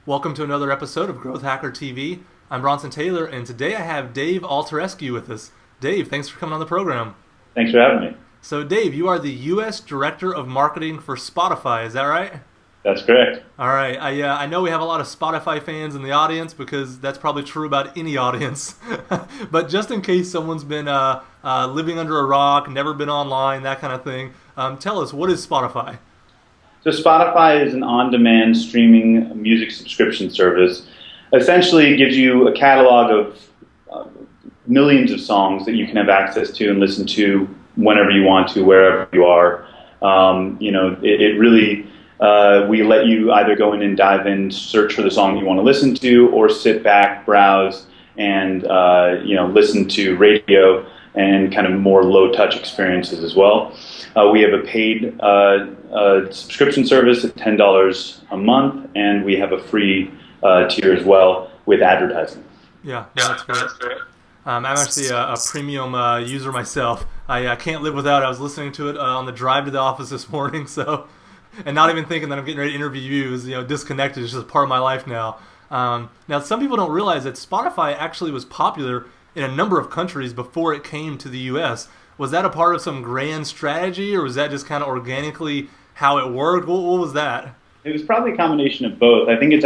Welcome to another episode of Growth Hacker TV. I'm Bronson Taylor, and today I have Dave Alterescu with us. Dave, thanks for coming on the program. Thanks for having me. So, Dave, you are the U.S. Director of Marketing for Spotify, is that right? That's correct. All right. I know we have a lot of Spotify fans in the audience because that's probably true about any audience. But just in case someone's been living under a rock, never been online, that kind of thing, tell us, what is Spotify? So Spotify is an on-demand streaming music subscription service. Essentially, it gives you a catalog of millions of songs that you can have access to and listen to whenever you want to, wherever you are. It really... we let you either go in and dive in, search for the song you want to listen to, or sit back, browse, and listen to radio and kind of more low-touch experiences as well. We have a paid subscription service at $10 a month, and we have a free tier as well with advertising. Yeah, that's great. I'm actually a premium user myself. I can't live without it. I was listening to it on the drive to the office this morning, so... And not even thinking that I'm getting ready to interview you is, disconnected. It's just part of my life now. Now, some people don't realize that Spotify actually was popular in a number of countries before it came to the U.S. Was that a part of some grand strategy, or was that just kind of organically how it worked? What was that? It was probably a combination of both. I think it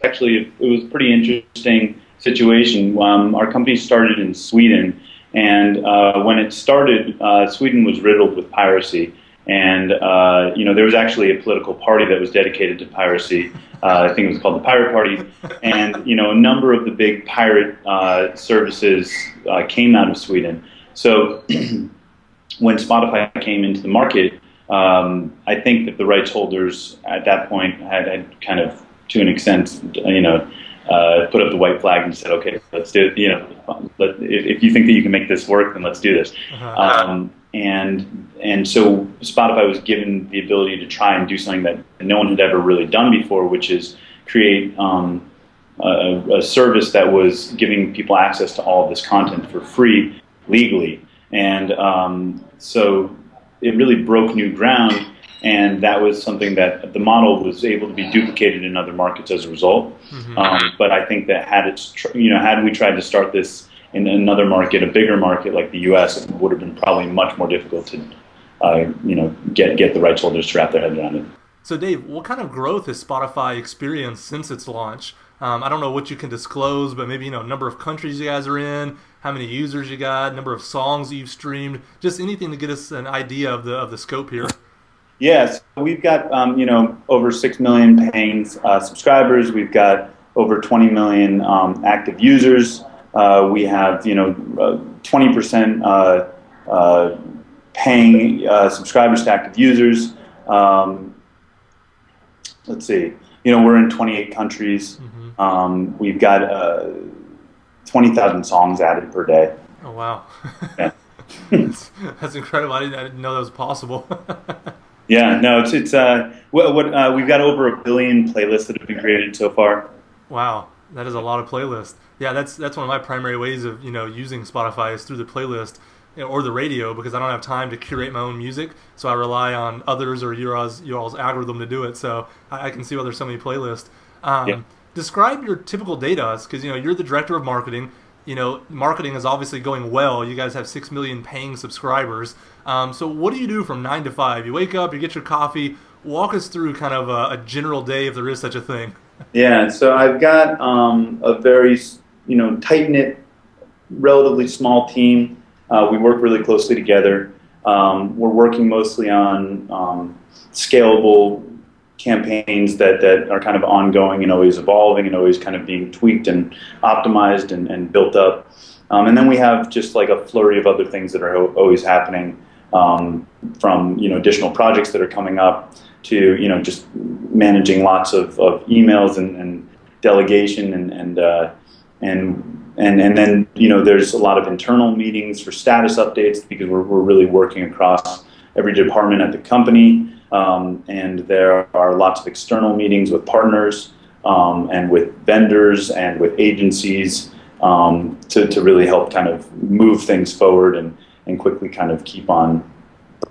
was a pretty interesting situation. Our company started in Sweden, and when it started, Sweden was riddled with piracy. And, there was actually a political party that was dedicated to piracy. I think it was called the Pirate Party. And, a number of the big pirate services came out of Sweden. So when Spotify came into the market, I think that the rights holders at that point had kind of, to an extent, put up the white flag and said, okay, let's do it. If you think that you can make this work, then let's do this. Uh-huh. And so Spotify was given the ability to try and do something that no one had ever really done before, which is create a service that was giving people access to all of this content for free legally. And so it really broke new ground, and that was something that the model was able to be duplicated in other markets as a result. Mm-hmm. But I think that had we tried to start this in another market, a bigger market like the U.S., it would have been probably much more difficult to, get the rights holders to wrap their head around it. So, Dave, what kind of growth has Spotify experienced since its launch? I don't know what you can disclose, but maybe number of countries you guys are in, how many users you got, number of songs that you've streamed, just anything to get us an idea of the scope here. Yes, we've got over 6 million paying subscribers. We've got over 20 million active users. We have 20% paying subscribers to active users. Let's see. We're in 28 countries. Mm-hmm. We've got 20,000 songs added per day. Oh, wow. Yeah. That's incredible. I didn't know that was possible. Yeah, no, it's we've got over 1 billion playlists that have been created so far. Wow, that is a lot of playlists. Yeah, that's one of my primary ways of using Spotify is through the playlist or the radio, because I don't have time to curate my own music, so I rely on others or your all's algorithm to do it. So I can see why there's so many playlists. Yeah. Describe your typical day to us, because you're the director of marketing. Marketing is obviously going well. You guys have 6 million paying subscribers. So what do you do from 9 to 5? You wake up, you get your coffee. Walk us through kind of a general day, if there is such a thing. Yeah, so I've got a very tight-knit, relatively small team. We work really closely together. We're working mostly on scalable campaigns that are kind of ongoing and always evolving and always kind of being tweaked and optimized and built up. And then we have just like a flurry of other things that are always happening, from additional projects that are coming up to just managing lots of emails and delegation and then there's a lot of internal meetings for status updates, because we're really working across every department at the company. And there are lots of external meetings with partners and with vendors and with agencies to really help kind of move things forward and quickly kind of keep on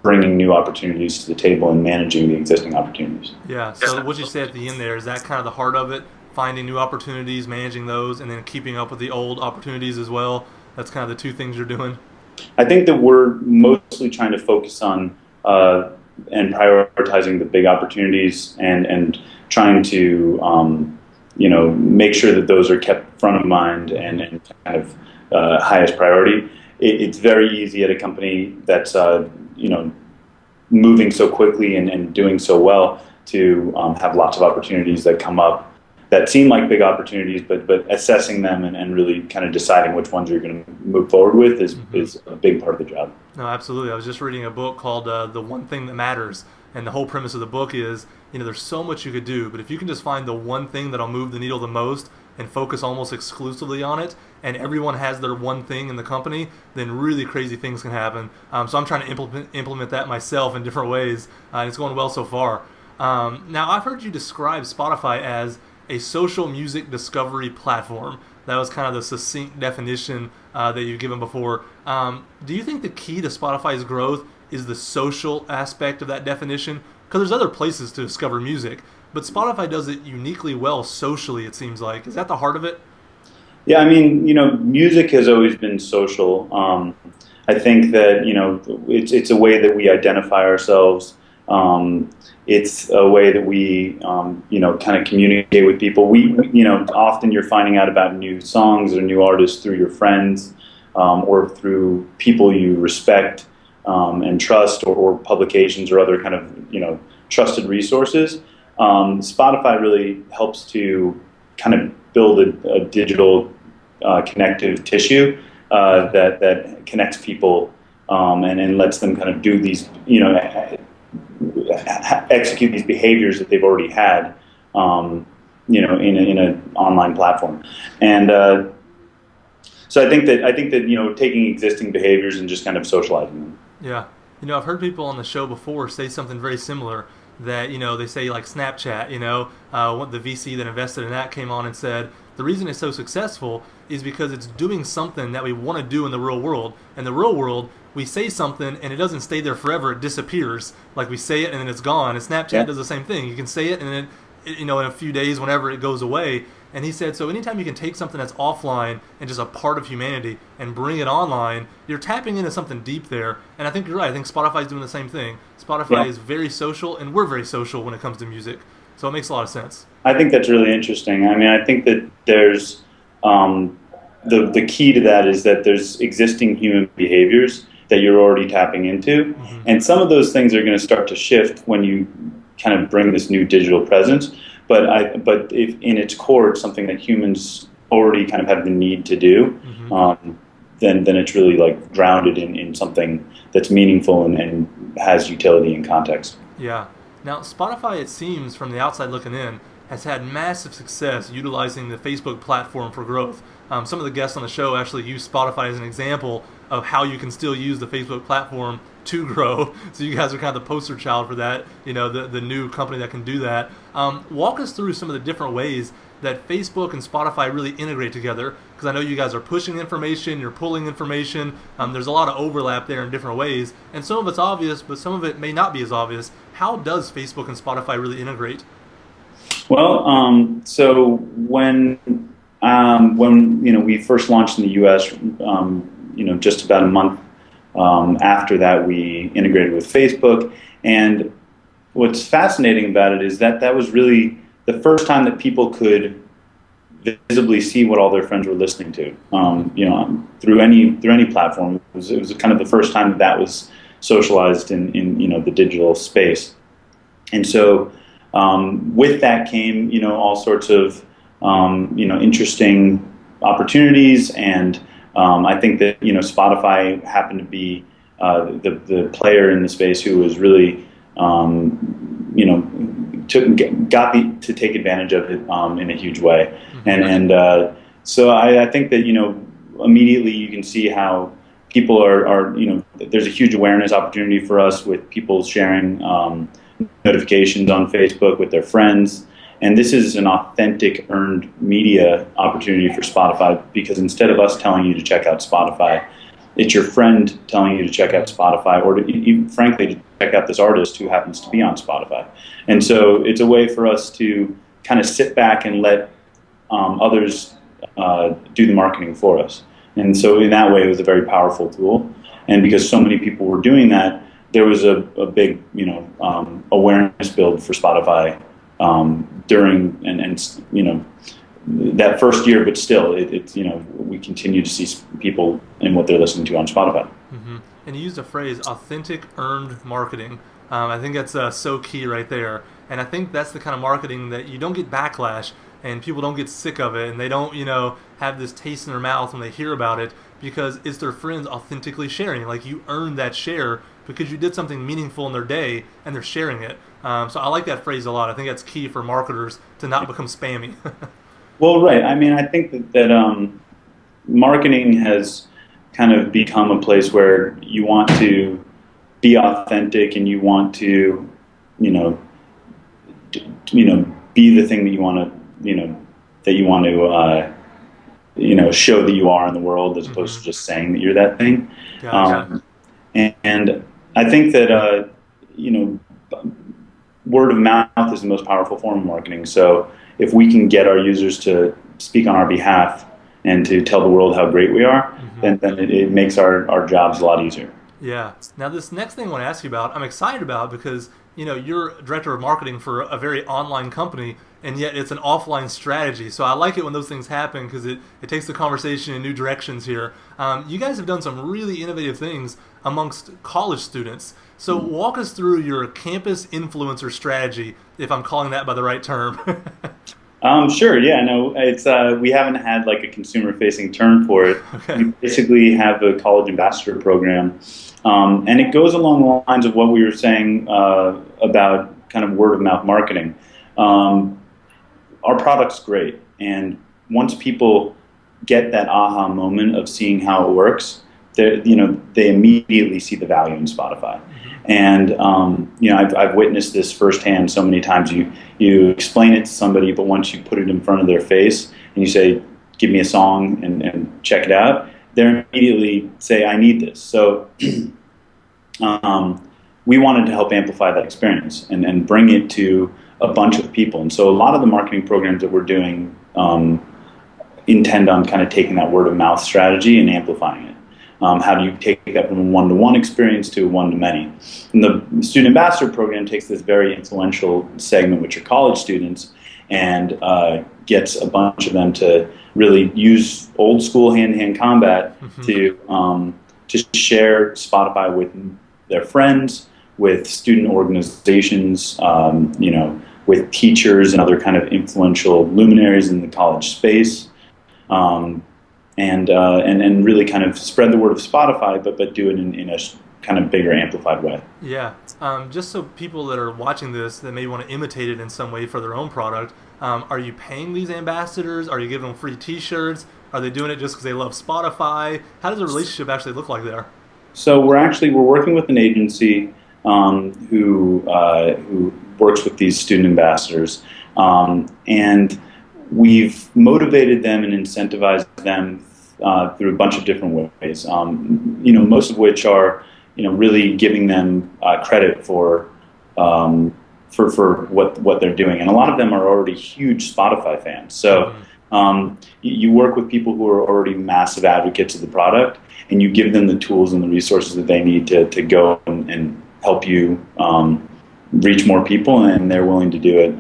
bringing new opportunities to the table and managing the existing opportunities. Yeah, so what you say at the end there, is that kind of the heart of it? finding new opportunities, managing those, and then keeping up with the old opportunities as well? That's kind of the two things you're doing. I think that we're mostly trying to focus on and prioritizing the big opportunities and trying to make sure that those are kept front of mind and kind of highest priority. It's very easy at a company that's moving so quickly and doing so well to have lots of opportunities that come up that seem like big opportunities, but assessing them and really kind of deciding which ones you're going to move forward with is a big part of the job. No, absolutely. I was just reading a book called The One Thing That Matters, and the whole premise of the book is, there's so much you could do, but if you can just find the one thing that'll move the needle the most and focus almost exclusively on it, and everyone has their one thing in the company, then really crazy things can happen. So I'm trying to implement that myself in different ways, and it's going well so far. Now, I've heard you describe Spotify as a social music discovery platform. That was kind of the succinct definition that you've given before. Do you think the key to Spotify's growth is the social aspect of that definition? Because there's other places to discover music, but Spotify does it uniquely well socially, it seems like. Is that the heart of it? Yeah, I mean, music has always been social. I think that, it's a way that we identify ourselves. It's a way that we, kind of communicate with people. Often you're finding out about new songs or new artists through your friends or through people you respect and trust or publications or other kind of, trusted resources. Spotify really helps to kind of build a digital connective tissue that connects people and lets them kind of do these, execute these behaviors that they've already had, in an online platform. And so I think that taking existing behaviors and just kind of socializing them. Yeah. I've heard people on the show before say something very similar, that, they say like Snapchat, the VC that invested in that came on and said, the reason it's so successful is because it's doing something that we want to do in the real world. In the real world, we say something and it doesn't stay there forever, it disappears. Like we say it and then it's gone. And Snapchat does the same thing. You can say it and then, in a few days, whenever it goes away. And he said, so anytime you can take something that's offline and just a part of humanity and bring it online, you're tapping into something deep there. And I think you're right. I think Spotify's doing the same thing. Spotify is very social, and we're very social when it comes to music. So it makes a lot of sense. I think that's really interesting. I mean, I think that there's the key to that is that there's existing human behaviors that you're already tapping into. Mm-hmm. And some of those things are going to start to shift when you kind of bring this new digital presence. But if in its core it's something that humans already kind of have the need to do, mm-hmm. Then it's really like grounded in something that's meaningful and has utility and context. Yeah. Now, Spotify, it seems, from the outside looking in, has had massive success utilizing the Facebook platform for growth. Some of the guests on the show actually use Spotify as an example of how you can still use the Facebook platform to grow. So you guys are kind of the poster child for that, the new company that can do that. Walk us through some of the different ways that Facebook and Spotify really integrate together, because I know you guys are pushing information, you're pulling information. There's a lot of overlap there in different ways, and some of it's obvious, but some of it may not be as obvious. How does Facebook and Spotify really integrate? Well, so when we first launched in the U.S., just about a month after that, we integrated with Facebook. And what's fascinating about it is that was really the first time that people could visibly see what all their friends were listening to. Through any platform. It was kind of the first time that was socialized in the digital space. And so with that came all sorts of interesting opportunities, and I think that Spotify happened to be the player in the space who was really got to take advantage of it in a huge way. Mm-hmm. So I think that immediately you can see how people are there's a huge awareness opportunity for us with people sharing notifications on Facebook with their friends. And this is an authentic earned media opportunity for Spotify, because instead of us telling you to check out Spotify, it's your friend telling you to check out Spotify, or frankly, to check out this artist who happens to be on Spotify. And so it's a way for us to kind of sit back and let others do the marketing for us. And so in that way, it was a very powerful tool. And because so many people were doing that, there was a big, awareness build for Spotify during and that first year. But still, we continue to see people in what they're listening to on Spotify. Mm-hmm. And you used a phrase, authentic earned marketing. I think that's so key right there. And I think that's the kind of marketing that you don't get backlash and people don't get sick of it and they don't, have this taste in their mouth when they hear about it because it's their friends authentically sharing. Like you earned that share because you did something meaningful in their day and they're sharing it. So I like that phrase a lot. I think that's key for marketers to not become spammy. Well, right. I mean, I think that marketing has kind of become a place where you want to be authentic and you want to, be the thing that you want to, show that you are in the world as opposed to just saying that you're that thing. Gotcha. And I think that, word of mouth is the most powerful form of marketing. So if we can get our users to speak on our behalf and to tell the world how great we are, then it makes our jobs a lot easier. Yeah. Now, this next thing I want to ask you about, I'm excited about because, you're director of marketing for a very online company, and yet it's an offline strategy. So I like it when those things happen because it takes the conversation in new directions here. You guys have done some really innovative things amongst college students. So walk us through your campus influencer strategy, if I'm calling that by the right term. Sure. Yeah. No, it's we haven't had like a consumer-facing term for it. Okay. We basically have a college ambassador program, and it goes along the lines of what we were saying about kind of word-of-mouth marketing. Our product's great, and once people get that aha moment of seeing how it works, they immediately see the value in Spotify. And I've witnessed this firsthand so many times. You explain it to somebody, but once you put it in front of their face and you say, "Give me a song and check it out," they immediately say, "I need this." So we wanted to help amplify that experience and bring it to a bunch of people. And so a lot of the marketing programs that we're doing intend on kind of taking that word of mouth strategy and amplifying it. How do you take that from a one-to-one experience to a one-to-many? And the Student Ambassador Program takes this very influential segment, which are college students, and gets a bunch of them to really use old school hand-to-hand combat to share Spotify with their friends, with student organizations, with teachers and other kind of influential luminaries in the college space. And really kind of spread the word of Spotify, but do it in a kind of bigger, amplified way. Yeah. Just so people that are watching this that may want to imitate it in some way for their own product, are you paying these ambassadors? Are you giving them free T-shirts? Are they doing it just because they love Spotify? How does the relationship actually look like there? So we're working with an agency who works with these student ambassadors, and we've motivated them and incentivized them through a bunch of different ways. Most of which are, really giving them credit for what they're doing, and a lot of them are already huge Spotify fans. So you work with people who are already massive advocates of the product, and you give them the tools and the resources that they need to go and help you reach more people, and they're willing to do it.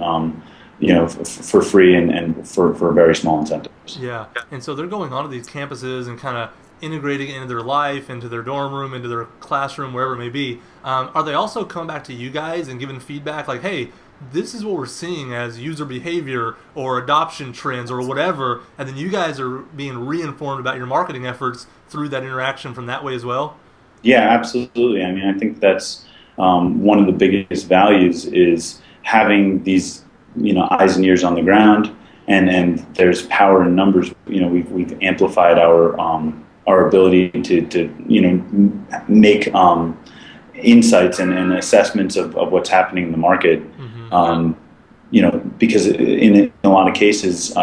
For free and for very small incentives. Yeah, and so they're going onto these campuses and kind of integrating it into their life, into their dorm room, into their classroom, wherever it may be. Are they also coming back to you guys and giving feedback like, hey, this is what we're seeing as user behavior or adoption trends or whatever, and then you guys are being reinformed about your marketing efforts through that interaction from that way as well? Yeah, absolutely. I mean, I think that's one of the biggest values is having these eyes and ears on the ground, and there's power in numbers. We've amplified our ability to make insights and assessments of what's happening in the market. Because in a lot of cases,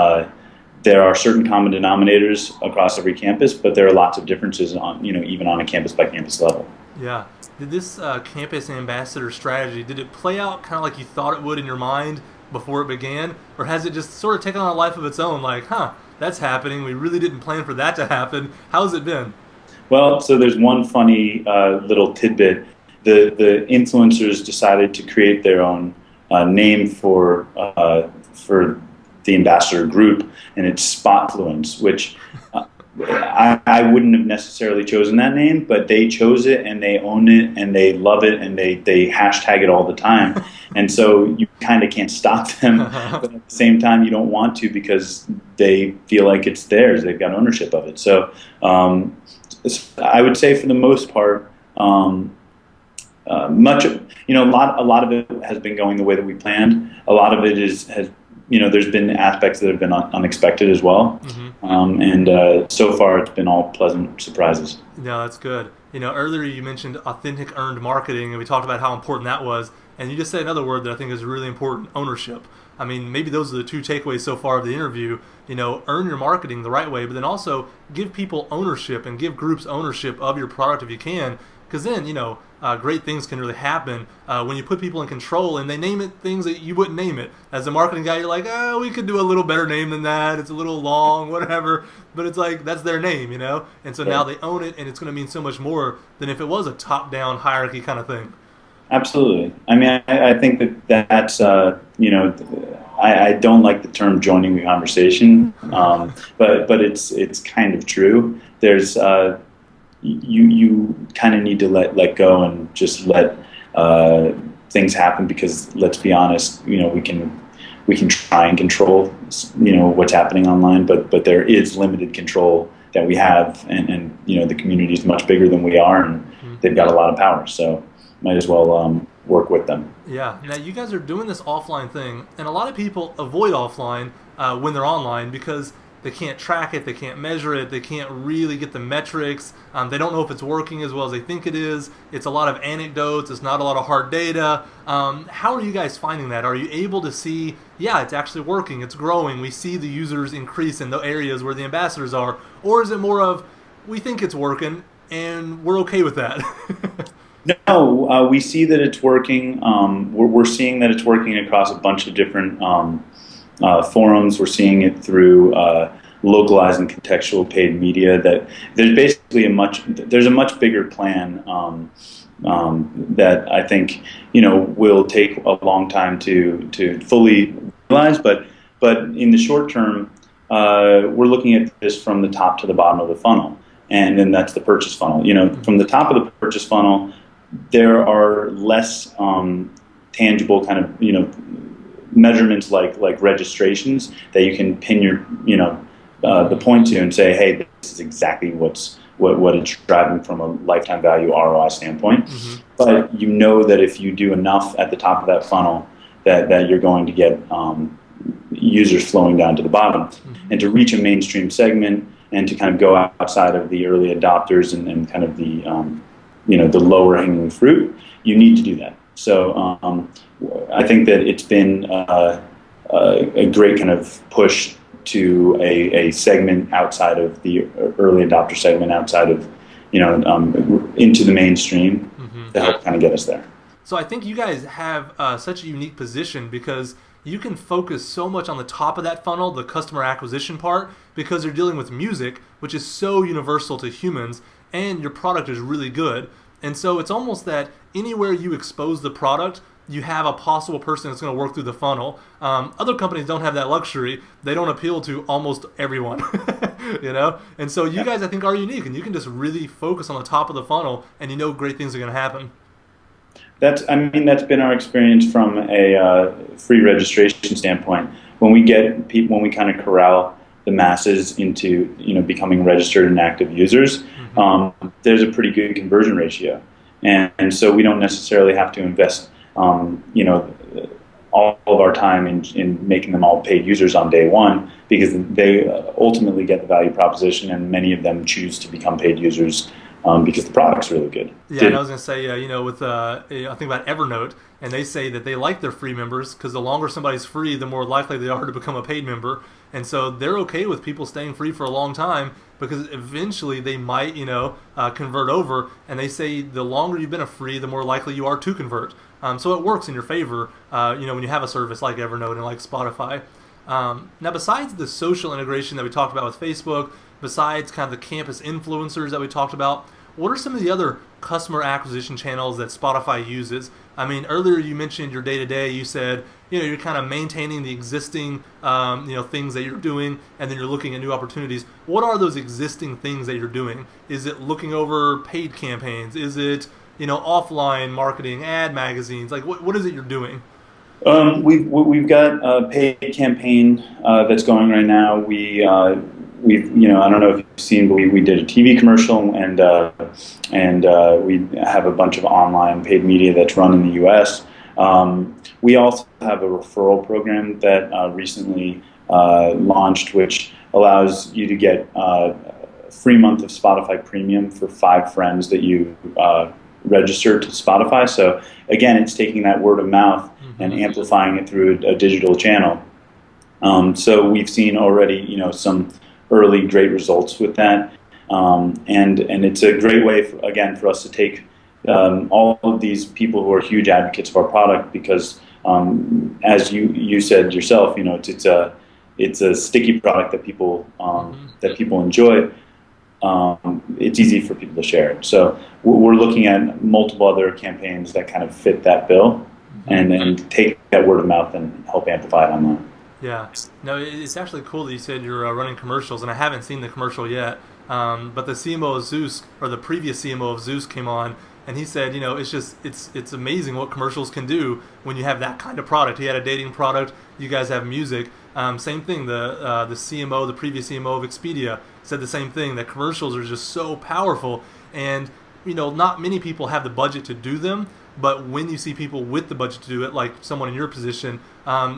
there are certain common denominators across every campus, but there are lots of differences on even on a campus by campus level. Yeah. Did this campus ambassador strategy, did it play out kind of like you thought it would in your mind? before it began, or has it just sort of taken on a life of its own? Like, that's happening. We really didn't plan for that to happen. How's it been? Well, so there's one funny little tidbit. The influencers decided to create their own name for the ambassador group, and it's Spotfluence, which I wouldn't have necessarily chosen that name, but they chose it and they own it and they love it and they hashtag it all the time. And so you kind of can't stop them, but at the same time you don't want to because they feel like it's theirs. They've got ownership of it. So I would say for the most part, a lot of it has been going the way that we planned. A lot of it has there's been aspects that have been unexpected as well. And so far it's been all pleasant surprises. No, that's good. Earlier you mentioned authentic earned marketing, and we talked about how important that was. And you just said another word that I think is really important: ownership. I mean, maybe those are the two takeaways so far of the interview. Earn your marketing the right way, but then also give people ownership and give groups ownership of your product if you can. Because then, great things can really happen when you put people in control and they name it things that you wouldn't name it. As a marketing guy, you're like, oh, we could do a little better name than that. It's a little long, whatever. But it's like, that's their name, And so now they own it, and it's going to mean so much more than if it was a top-down hierarchy kind of thing. Absolutely. I mean, I think that's, I don't like the term joining the conversation, but it's kind of true. There's you kind of need to let go and just let things happen, because let's be honest, we can try and control what's happening online, but there is limited control that we have, and the community is much bigger than we are, and they've got a lot of power, so might as well work with them. Yeah. Now you guys are doing this offline thing, and a lot of people avoid offline when they're online because they can't track it, they can't measure it, they can't really get the metrics. They don't know if it's working as well as they think it is. It's a lot of anecdotes. It's not a lot of hard data. How are you guys finding that? Are you able to see, yeah, it's actually working, it's growing, we see the users increase in the areas where the ambassadors are? Or is it more of, we think it's working and we're okay with that? No, we see that it's working. We're seeing that it's working across a bunch of different forums. We're seeing it through localized and contextual paid media. That there's basically a much bigger plan that I think will take a long time to fully realize. But in the short term, we're looking at this from the top to the bottom of the funnel, and then that's the purchase funnel. From the top of the purchase funnel, there are less tangible kind of measurements like registrations that you can pin your the point to and say, hey, this is exactly what it's driving from a lifetime value ROI standpoint. Mm-hmm. But that if you do enough at the top of that funnel, that you're going to get users flowing down to the bottom. Mm-hmm. And to reach a mainstream segment and to kind of go outside of the early adopters and kind of the the lower hanging fruit, you need to do that. So I think that it's been a great kind of push to a segment outside of the early adopter segment, outside of into the mainstream, to help kind of get us there. So I think you guys have such a unique position because you can focus so much on the top of that funnel, the customer acquisition part, because you're dealing with music, which is so universal to humans, and your product is really good. And so it's almost that anywhere you expose the product, you have a possible person that's going to work through the funnel. Other companies don't have that luxury. They don't appeal to almost everyone, And so you guys, I think, are unique, and you can just really focus on the top of the funnel, and great things are going to happen. That's been our experience from a free registration standpoint. When we get people, when we kind of corral the masses into becoming registered and active users, there's a pretty good conversion ratio, and so we don't necessarily have to invest all of our time in making them all paid users on day one, because they ultimately get the value proposition, and many of them choose to become paid users because the product's really good. Yeah, and I was going to say, with I think about Evernote, and they say that they like their free members because the longer somebody's free, the more likely they are to become a paid member. And so they're okay with people staying free for a long time because eventually they might, convert over. And they say the longer you've been a free, the more likely you are to convert. So it works in your favor, when you have a service like Evernote and like Spotify. Now, besides the social integration that we talked about with Facebook, besides kind of the campus influencers that we talked about, what are some of the other customer acquisition channels that Spotify uses? I mean, earlier you mentioned your day-to-day. You said, you're kind of maintaining the existing, things that you're doing, and then you're looking at new opportunities. What are those existing things that you're doing? Is it looking over paid campaigns? Is it, offline marketing, ad magazines? Like, what is it you're doing? We've got a paid campaign that's going right now. I don't know if you've seen, but we did a TV commercial, and we have a bunch of online paid media that's run in the U.S. We also have a referral program that recently launched, which allows you to get a free month of Spotify Premium for 5 friends that you register to Spotify. So again, it's taking that word of mouth and amplifying it through a digital channel. So we've seen already, some early great results with that, and it's a great way for us to take all of these people who are huge advocates of our product, because as you said yourself, it's a sticky product that people enjoy. It's easy for people to share it. So we're looking at multiple other campaigns that kind of fit that bill, and take that word of mouth and help amplify it online. Yeah. No, it's actually cool that you said you're running commercials, and I haven't seen the commercial yet. But the CMO of Zeus, or the previous CMO of Zeus, came on, and he said, it's amazing what commercials can do when you have that kind of product. He had a dating product. You guys have music. Same thing. The CMO, the previous CMO of Expedia, said the same thing. That commercials are just so powerful, and not many people have the budget to do them. But when you see people with the budget to do it, like someone in your position,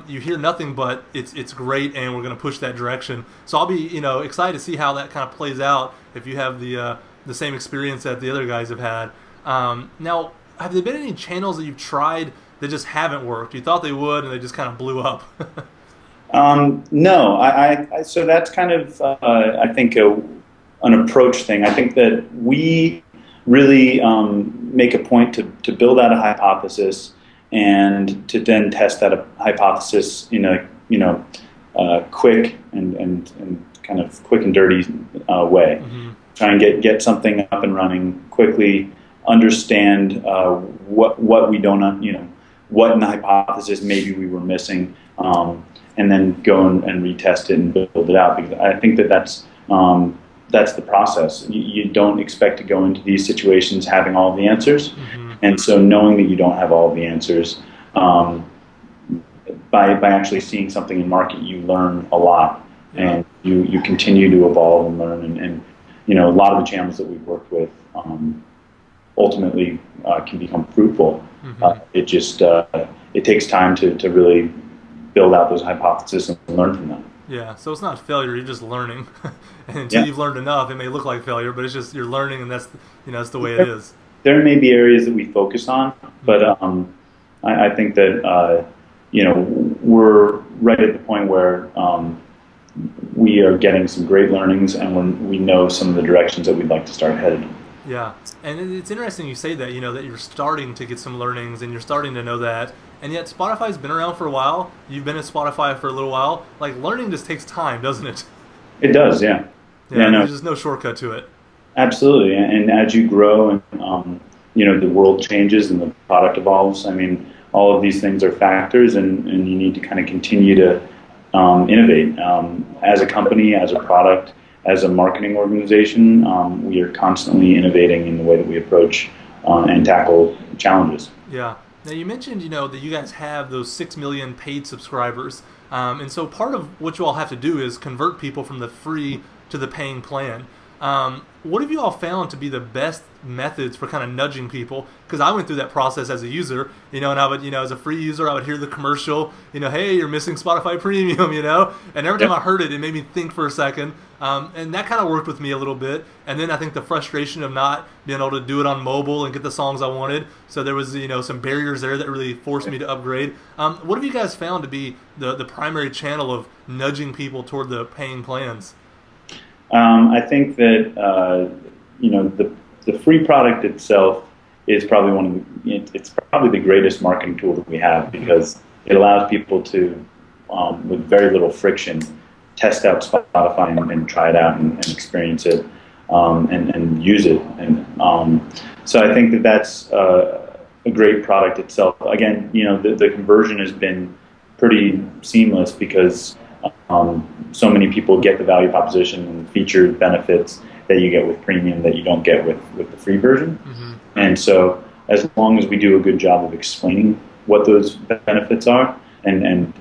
you hear nothing but it's great, and we're going to push that direction. So I'll be excited to see how that kind of plays out if you have the same experience that the other guys have had. Now, have there been any channels that you've tried that just haven't worked? You thought they would, and they just kind of blew up. No, so that's kind of I think an approach thing. I think that we really make a point to build out a hypothesis, and to then test that hypothesis in a quick and kind of quick and dirty way. Try and get something up and running quickly. Understand what we don't, what in the hypothesis maybe we were missing, and then go and retest it and build it out. Because I think that's the process. You don't expect to go into these situations having all the answers, and so knowing that you don't have all the answers, by actually seeing something in market, you learn a lot, and you continue to evolve and learn, and a lot of the channels that we've worked with ultimately can become fruitful. It just it takes time to really build out those hypotheses and learn from them. Yeah, so it's not failure, you're just learning. And until you've learned enough, it may look like failure, but it's just you're learning, and that's the way it is. There may be areas that we focus on, but I think that we're right at the point where we are getting some great learnings, and we know some of the directions that we'd like to start headed. Yeah, and it's interesting you say that, that you're starting to get some learnings, and you're starting to know that. And yet Spotify's been around for a while. You've been at Spotify for a little while. Like, learning just takes time, doesn't it? It does, yeah. No. There's just no shortcut to it. Absolutely, and as you grow and the world changes and the product evolves, I mean, all of these things are factors, and you need to kind of continue to innovate. As a company, as a product, as a marketing organization, we are constantly innovating in the way that we approach and tackle challenges. Yeah. Now, you mentioned, that you guys have those 6 million paid subscribers. And so part of what you all have to do is convert people from the free to the paying plan. What have you all found to be the best methods for kind of nudging people? Because I went through that process as a user, and I would, as a free user, I would hear the commercial, hey, you're missing Spotify Premium, and every time I heard it, it made me think for a second, and that kind of worked with me a little bit. And then I think the frustration of not being able to do it on mobile and get the songs I wanted, so there was, some barriers there that really forced me to upgrade. What have you guys found to be the primary channel of nudging people toward the paying plans? I think that the free product itself is probably it's probably the greatest marketing tool that we have, because it allows people to, with very little friction, test out Spotify and try it out and experience it, and use it. And so I think that that's a great product itself. Again, the conversion has been pretty seamless, because so many people get the value proposition and feature benefits that you get with premium that you don't get with the free version. Mm-hmm. And so as long as we do a good job of explaining what those benefits are, and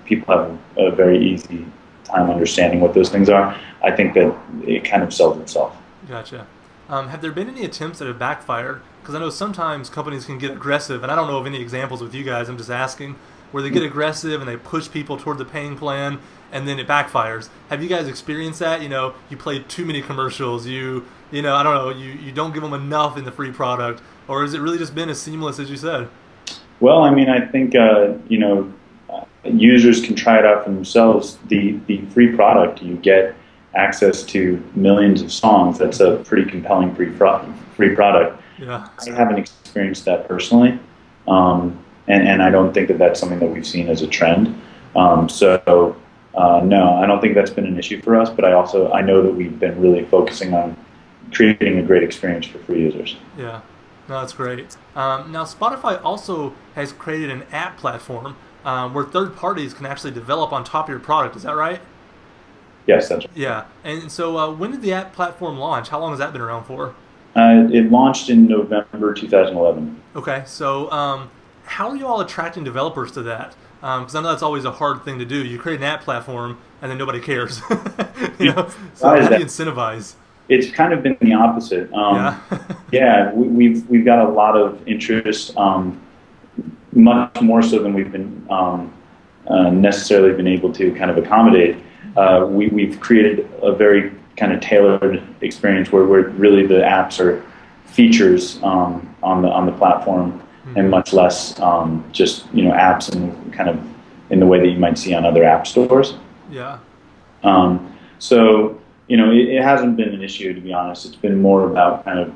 people have a very easy time understanding what those things are, I think that it kind of sells itself. Gotcha. Have there been any attempts that have backfired? Because I know sometimes companies can get aggressive, and I don't know of any examples with you guys, I'm just asking, where they get aggressive and they push people toward the paying plan, and then it backfires. Have you guys experienced that? You play too many commercials, I don't know, you don't give them enough in the free product, or has it really just been as seamless as you said? Well, I mean, I think, users can try it out for themselves. The free product, you get access to millions of songs. That's a pretty compelling free product. Yeah. I haven't experienced that personally, and I don't think that that's something that we've seen as a trend. No, I don't think that's been an issue for us, but I know that we've been really focusing on creating a great experience for free users. Yeah, no, that's great. Now, Spotify also has created an app platform where third parties can actually develop on top of your product. Is that right? Yes, that's right. Yeah, and so when did the app platform launch? How long has that been around for? It launched in November 2011. Okay, so how are you all attracting developers to that? Because I know that's always a hard thing to do. You create an app platform and then nobody cares. So how do you incentivize? It's kind of been the opposite. Yeah, we've got a lot of interest, much more so than we've been necessarily been able to kind of accommodate. We've created a very kind of tailored experience where really the apps are features on the platform, mm-hmm. and much less just apps and kind of in the way that you might see on other app stores. Yeah. So it hasn't been an issue, to be honest. It's been more about kind of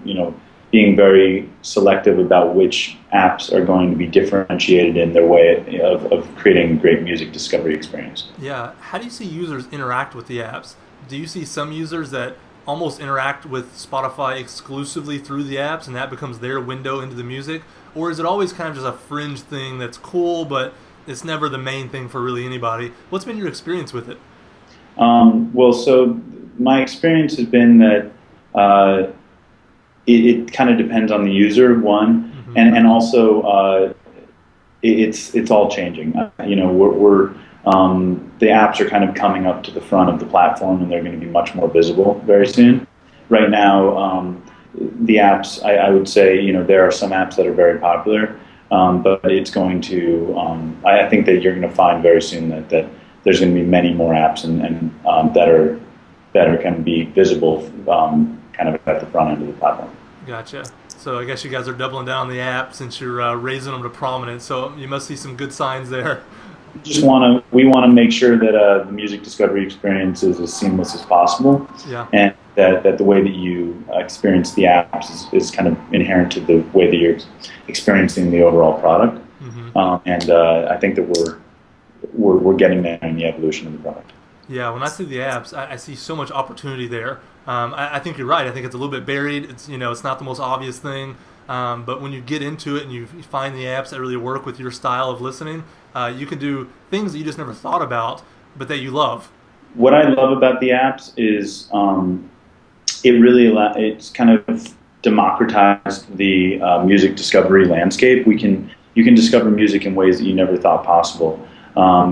being very selective about which apps are going to be differentiated in their way of creating a great music discovery experience. Yeah. How do you see users interact with the apps? Do you see some users that almost interact with Spotify exclusively through the apps and that becomes their window into the music? Or is it always kind of just a fringe thing that's cool, but it's never the main thing for really anybody? What's been your experience with it? Well, so my experience has been that it kind of depends on the user, one, mm-hmm. and also it's all changing. The apps are kind of coming up to the front of the platform, and they're going to be much more visible very soon. Right now, the apps, I would say, there are some apps that are very popular, but it's going to, I think that you're going to find very soon that there's going to be many more apps and that are going to be visible kind of at the front end of the platform. Gotcha. So I guess you guys are doubling down on the app since you're raising them to prominence. So you must see some good signs there. We want to make sure that the music discovery experience is as seamless as possible. Yeah. And that the way that you experience the apps is kind of inherent to the way that you're experiencing the overall product. Mm-hmm. And I think that we're getting there in the evolution of the product. Yeah, when I see the apps, I see so much opportunity there. I think you're right. I think it's a little bit buried. It's it's not the most obvious thing, but when you get into it and you find the apps that really work with your style of listening, you can do things that you just never thought about, but that you love. What I love about the apps is it's kind of democratized the music discovery landscape. You can discover music in ways that you never thought possible.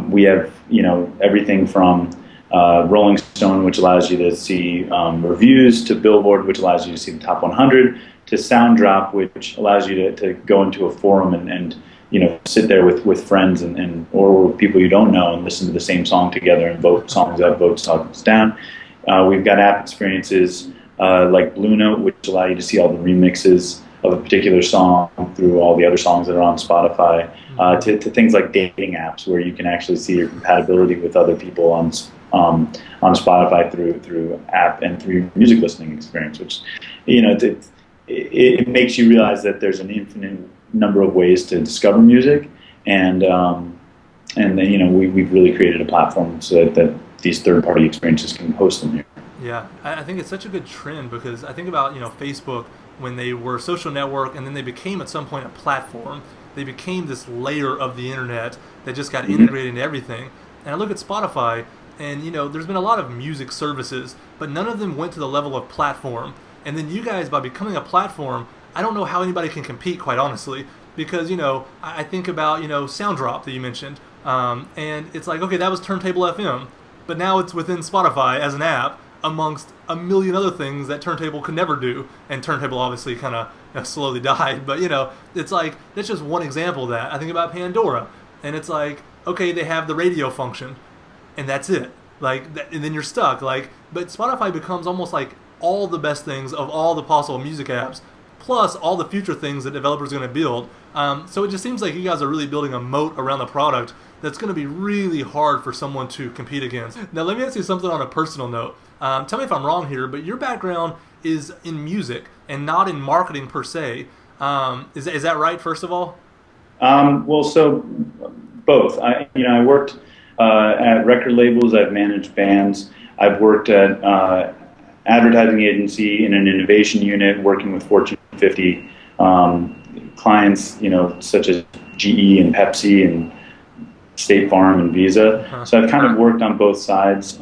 We have everything from Rolling Stone, which allows you to see reviews, to Billboard, which allows you to see the top 100, to Sounddrop, which allows you to go into a forum and sit there with friends or with people you don't know and listen to the same song together and vote songs up, vote songs down. We've got app experiences like Blue Note, which allow you to see all the remixes of a particular song through all the other songs that are on Spotify, to things like dating apps where you can actually see your compatibility with other people on Spotify through app and through your music listening experience, which it makes you realize that there's an infinite number of ways to discover music, and then we've really created a platform so that these third-party experiences can host them here. Yeah, I think it's such a good trend because I think about Facebook when they were a social network and then they became at some point a platform. They became this layer of the internet that just got integrated into everything. And I look at Spotify, and there's been a lot of music services, but none of them went to the level of platform. And then you guys, by becoming a platform, I don't know how anybody can compete, quite honestly, because I think about Sounddrop that you mentioned, and it's like, okay, that was Turntable FM, but now it's within Spotify as an app amongst a million other things that Turntable could never do. And Turntable obviously kind of slowly died, but it's like that's just one example of that. I think about Pandora, and it's like, okay, they have the radio function, and that's it. And then you're stuck. But Spotify becomes almost like all the best things of all the possible music apps, plus all the future things that developers are going to build. So it just seems like you guys are really building a moat around the product that's going to be really hard for someone to compete against. Now, let me ask you something on a personal note. Tell me if I'm wrong here, but your background is in music and not in marketing per se. Is that right, first of all? Well, so both. I worked at record labels. I've managed bands. I've worked at advertising agency in an innovation unit, working with Fortune 50 clients, such as GE and Pepsi and State Farm and Visa. Uh-huh. So I've kind of worked on both sides.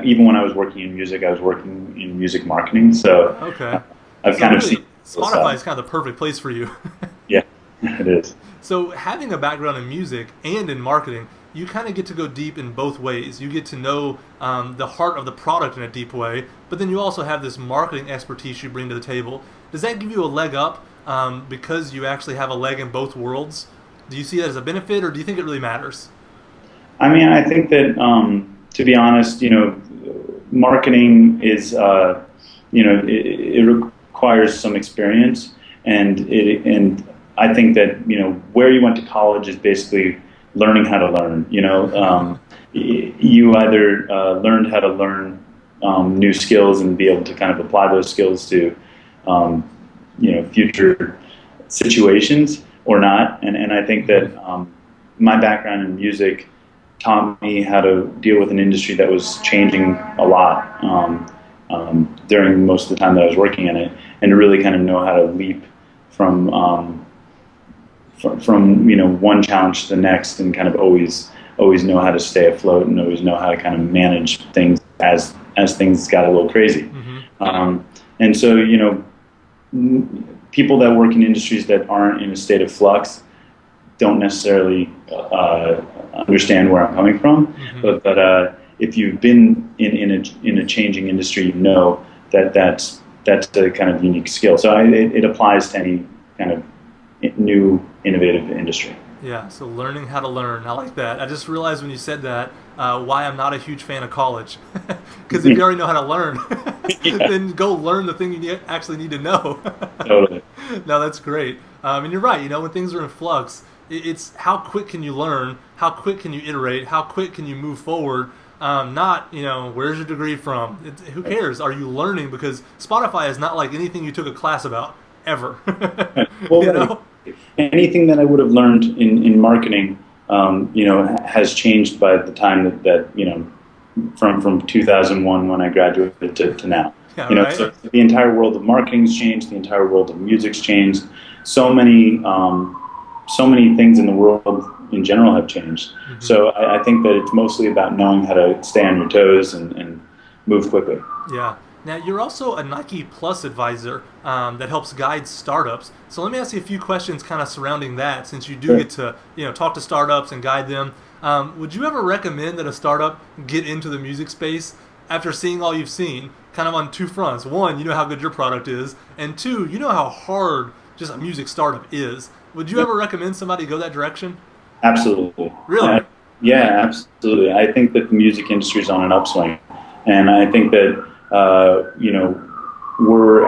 Even when I was working in music, I was working in music marketing. So okay. I've kind of seen Spotify is kind of the perfect place for you. Yeah, it is. So having a background in music and in marketing, you kind of get to go deep in both ways. You get to know the heart of the product in a deep way, but then you also have this marketing expertise you bring to the table. Does that give you a leg up because you actually have a leg in both worlds? Do you see that as a benefit, or do you think it really matters? I mean, I think that, to be honest, marketing is, it requires some experience, and I think that, where you went to college is basically learning how to learn. You either learned how to learn new skills and be able to kind of apply those skills to, future situations or not. And I think that my background in music taught me how to deal with an industry that was changing a lot during most of the time that I was working in it, and to really kind of know how to leap from one challenge to the next, and kind of always know how to stay afloat and always know how to kind of manage things as things got a little crazy. Mm-hmm. And so people that work in industries that aren't in a state of flux don't necessarily understand where I'm coming from. Mm-hmm. But if you've been in a changing industry, that's a kind of unique skill. So it applies to any kind of new innovative industry. Yeah, so learning how to learn. I like that. I just realized when you said that why I'm not a huge fan of college. Because if you already know how to learn, then go learn the thing you actually need to know. Totally. No, that's great. And you're right. When things are in flux, it's how quick can you learn, how quick can you iterate, how quick can you move forward. Not, where's your degree from? Who cares? Are you learning? Because Spotify is not like anything you took a class about, ever. Well, anything that I would have learned in marketing, has changed by the time that from 2001 when I graduated to now. Yeah, right? So the entire world of marketing's changed, the entire world of music's changed. So many things in the world in general have changed. Mm-hmm. So I think that it's mostly about knowing how to stay on your toes and move quickly. Yeah. Now, you're also a Nike Plus advisor that helps guide startups. So let me ask you a few questions kind of surrounding that, since you do get to talk to startups and guide them. Would you ever recommend that a startup get into the music space after seeing all you've seen, kind of on two fronts? One, you know how good your product is, and two, you know how hard just a music startup is. Would you ever recommend somebody go that direction? Absolutely. Really? Yeah, absolutely. I think that the music industry is on an upswing, and I think that we're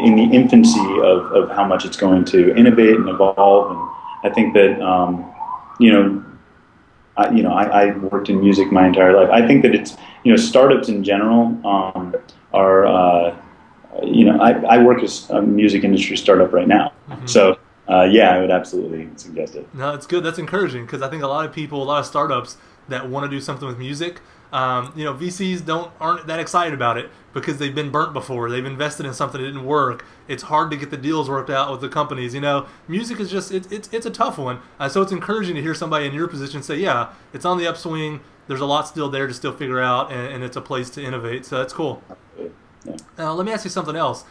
in the infancy of how much it's going to innovate and evolve, and I think that I worked in music my entire life. I think that it's startups in general are I work as a music industry startup right now. Mm-hmm. So, yeah, I would absolutely suggest it. No, that's good. That's encouraging because I think a lot of people, a lot of startups that want to do something with music, VCs aren't that excited about it because they've been burnt before. They've invested in something that didn't work. It's hard to get the deals worked out with the companies. Music is just it's a tough one. So it's encouraging to hear somebody in your position say, yeah, it's on the upswing. There's a lot still there to still figure out, and it's a place to innovate. So that's cool. Yeah. Let me ask you something else.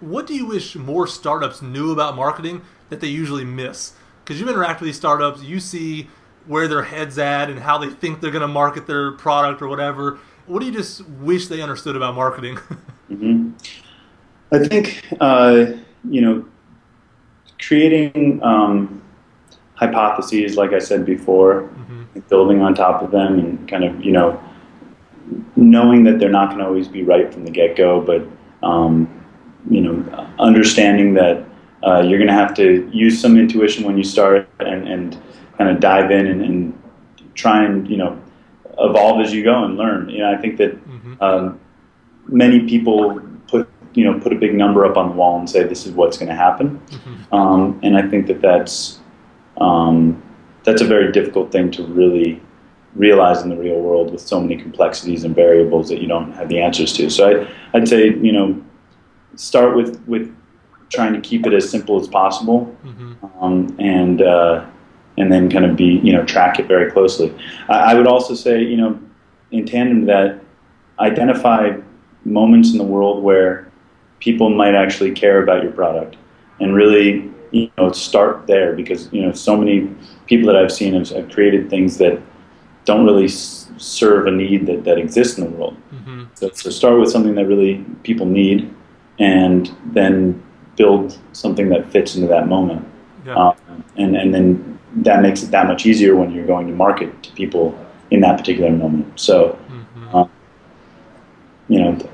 What do you wish more startups knew about marketing that they usually miss? Because you interact with these startups, you see where their head's at and how they think they're going to market their product or whatever. What do you just wish they understood about marketing? Mm-hmm. I think, creating hypotheses, like I said before, Mm-hmm. building on top of them and kind of, knowing that they're not going to always be right from the get-go, but, understanding that you're going to have to use some intuition when you start and kind of dive in and try and, evolve as you go and learn. I think that Mm-hmm. many people put a big number up on the wall and say this is what's going to happen, Mm-hmm. and I think that that's a very difficult thing to really realize in the real world with so many complexities and variables that you don't have the answers to. So I'd say start with trying to keep it as simple as possible, Mm-hmm. and then kind of track it very closely. I would also say, in tandem to that, identify moments in the world where people might actually care about your product, and really, start there, because so many people that I've seen have created things that don't really serve a need that exists in the world. Mm-hmm. So start with something that really people need, and then build something that fits into that moment. Yeah. And then that makes it that much easier when you're going to market to people in that particular moment. So, Mm-hmm.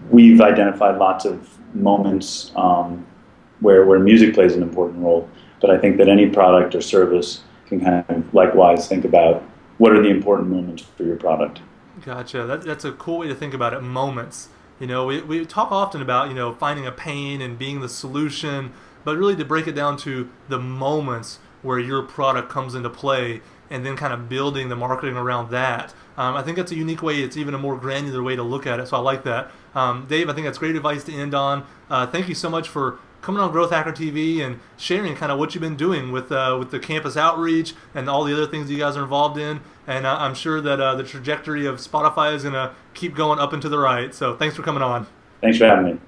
We've identified lots of moments where music plays an important role, but I think that any product or service can kind of likewise think about what are the important moments for your product. Gotcha. That's a cool way to think about it. Moments. We talk often about, finding a pain and being the solution, but really to break it down to the moments where your product comes into play and then kind of building the marketing around that. I think that's a unique way. It's even a more granular way to look at it. So I like that. Dave, I think that's great advice to end on. Thank you so much for coming on Growth Hacker TV and sharing kind of what you've been doing with the campus outreach and all the other things you guys are involved in. And I'm sure that the trajectory of Spotify is going to keep going up and to the right. So thanks for coming on. Thanks for having me.